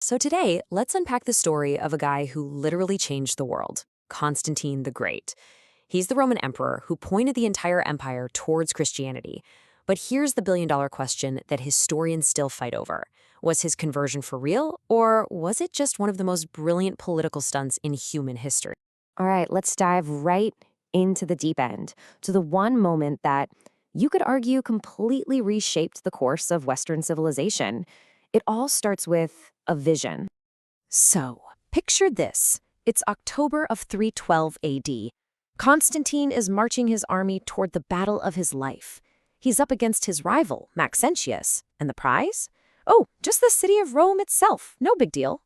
So today, let's unpack the story of a guy who literally changed the world, Constantine the Great. He's the Roman emperor who pointed the entire empire towards Christianity. But here's the billion-dollar question that historians still fight over. Was his conversion for real, or was it just one of the most brilliant political stunts in human history? All right, let's dive right into the deep end, to the one moment that you could argue completely reshaped the course of Western civilization. It all starts with a vision. So, picture this. It's October of 312 AD. Constantine is marching his army toward the battle of his life. He's up against his rival, Maxentius. And the prize? Oh, just the city of Rome itself. No big deal.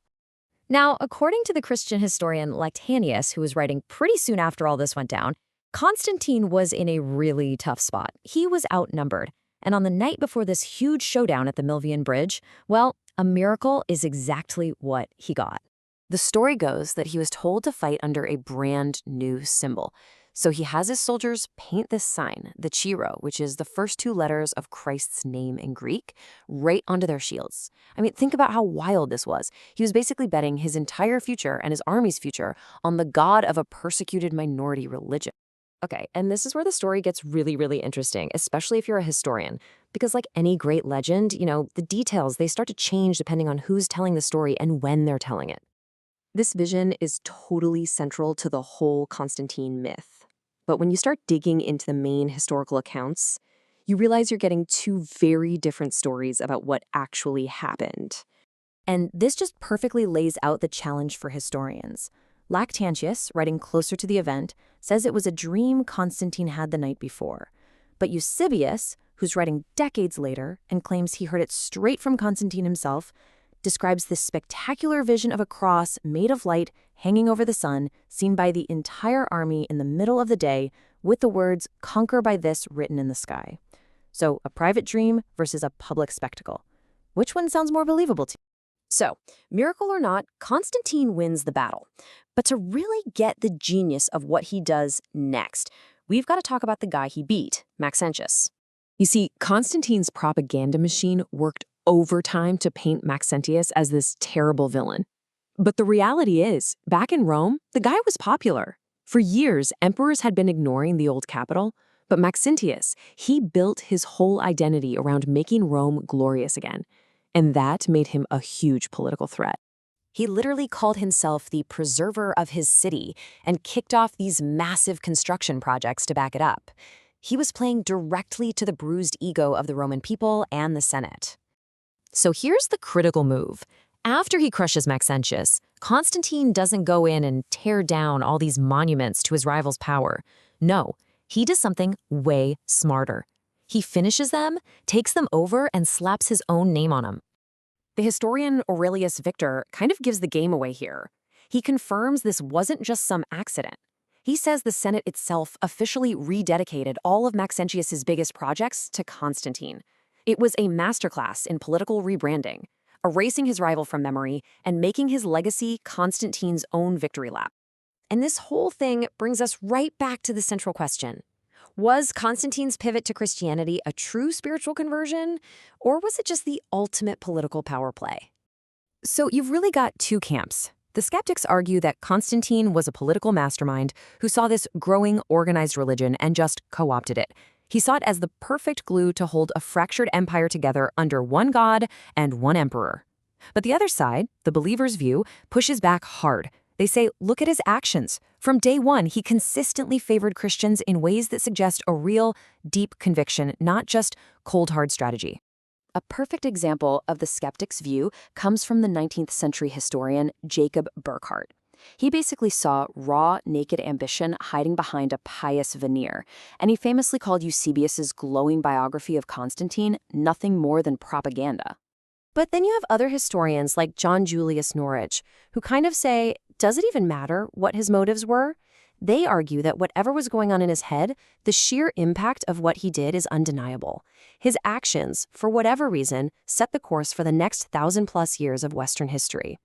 Now, according to the Christian historian Lactantius, who was writing pretty soon after all this went down, Constantine was in a really tough spot. He was outnumbered. And on the night before this huge showdown at the Milvian Bridge, well, a miracle is exactly what he got. The story goes that he was told to fight under a brand new symbol. So he has his soldiers paint this sign, the Chi, which is the first two letters of Christ's name in Greek, right onto their shields. I mean, think about how wild this was. He was basically betting his entire future and his army's future on the god of a persecuted minority religion. Okay, and this is where the story gets really, really interesting, especially if you're a historian. Because like any great legend, the details, they start to change depending on who's telling the story and when they're telling it. This vision is totally central to the whole Constantine myth. But when you start digging into the main historical accounts, you realize you're getting two very different stories about what actually happened. And this just perfectly lays out the challenge for historians. Lactantius, writing closer to the event, says it was a dream Constantine had the night before. But Eusebius, who's writing decades later and claims he heard it straight from Constantine himself, describes this spectacular vision of a cross made of light hanging over the sun, seen by the entire army in the middle of the day, with the words, "Conquer by this," written in the sky. So, a private dream versus a public spectacle. Which one sounds more believable to you? So, miracle or not, Constantine wins the battle. But to really get the genius of what he does next, we've got to talk about the guy he beat, Maxentius. You see, Constantine's propaganda machine worked overtime to paint Maxentius as this terrible villain. But the reality is, back in Rome, the guy was popular. For years, emperors had been ignoring the old capital, but Maxentius, he built his whole identity around making Rome glorious again. And that made him a huge political threat. He literally called himself the preserver of his city and kicked off these massive construction projects to back it up. He was playing directly to the bruised ego of the Roman people and the Senate. So here's the critical move. After he crushes Maxentius, Constantine doesn't go in and tear down all these monuments to his rival's power. No, he does something way smarter. He finishes them, takes them over, and slaps his own name on them. The historian Aurelius Victor kind of gives the game away here. He confirms this wasn't just some accident. He says the Senate itself officially rededicated all of Maxentius's biggest projects to Constantine. It was a masterclass in political rebranding, erasing his rival from memory and making his legacy Constantine's own victory lap. And this whole thing brings us right back to the central question. Was Constantine's pivot to Christianity a true spiritual conversion, or was it just the ultimate political power play? So you've really got two camps. The skeptics argue that Constantine was a political mastermind who saw this growing organized religion and just co-opted it. He saw it as the perfect glue to hold a fractured empire together under one god and one emperor. But the other side, the believers' view, pushes back hard. They say, look at his actions. From day one, he consistently favored Christians in ways that suggest a real, deep conviction, not just cold, hard strategy. A perfect example of the skeptic's view comes from the 19th century historian Jacob Burckhardt. He basically saw raw, naked ambition hiding behind a pious veneer, and he famously called Eusebius's glowing biography of Constantine nothing more than propaganda. But then you have other historians like John Julius Norwich, who kind of say, does it even matter what his motives were? They argue that whatever was going on in his head, the sheer impact of what he did is undeniable. His actions, for whatever reason, set the course for the next 1,000+ years of Western history.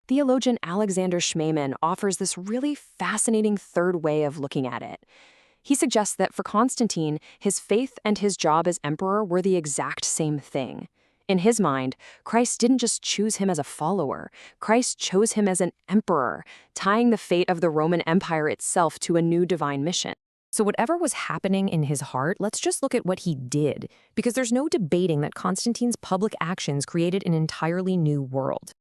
Theologian Alexander Schmemann offers this really fascinating third way of looking at it. He suggests that for Constantine, his faith and his job as emperor were the exact same thing. In his mind, Christ didn't just choose him as a follower, Christ chose him as an emperor, tying the fate of the Roman Empire itself to a new divine mission. So whatever was happening in his heart, let's just look at what he did, because there's no debating that Constantine's public actions created an entirely new world.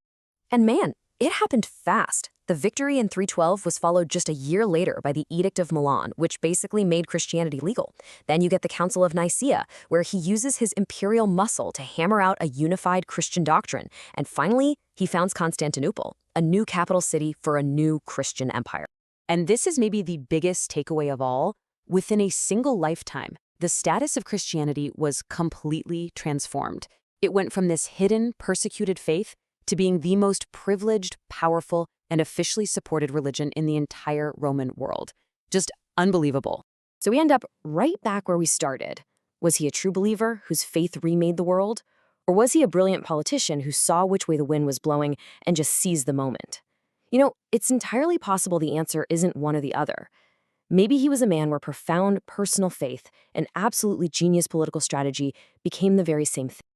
And man, it happened fast. The victory in 312 was followed just a year later by the Edict of Milan, which basically made Christianity legal. Then you get the Council of Nicaea, where he uses his imperial muscle to hammer out a unified Christian doctrine. And finally, he founds Constantinople, a new capital city for a new Christian empire. And this is maybe the biggest takeaway of all. Within a single lifetime, the status of Christianity was completely transformed. It went from this hidden, persecuted faith to being the most privileged, powerful, and officially supported religion in the entire Roman world. Just unbelievable. So we end up right back where we started. Was he a true believer whose faith remade the world? Or was he a brilliant politician who saw which way the wind was blowing and just seized the moment? You know, it's entirely possible the answer isn't one or the other. Maybe he was a man where profound personal faith and absolutely genius political strategy became the very same thing.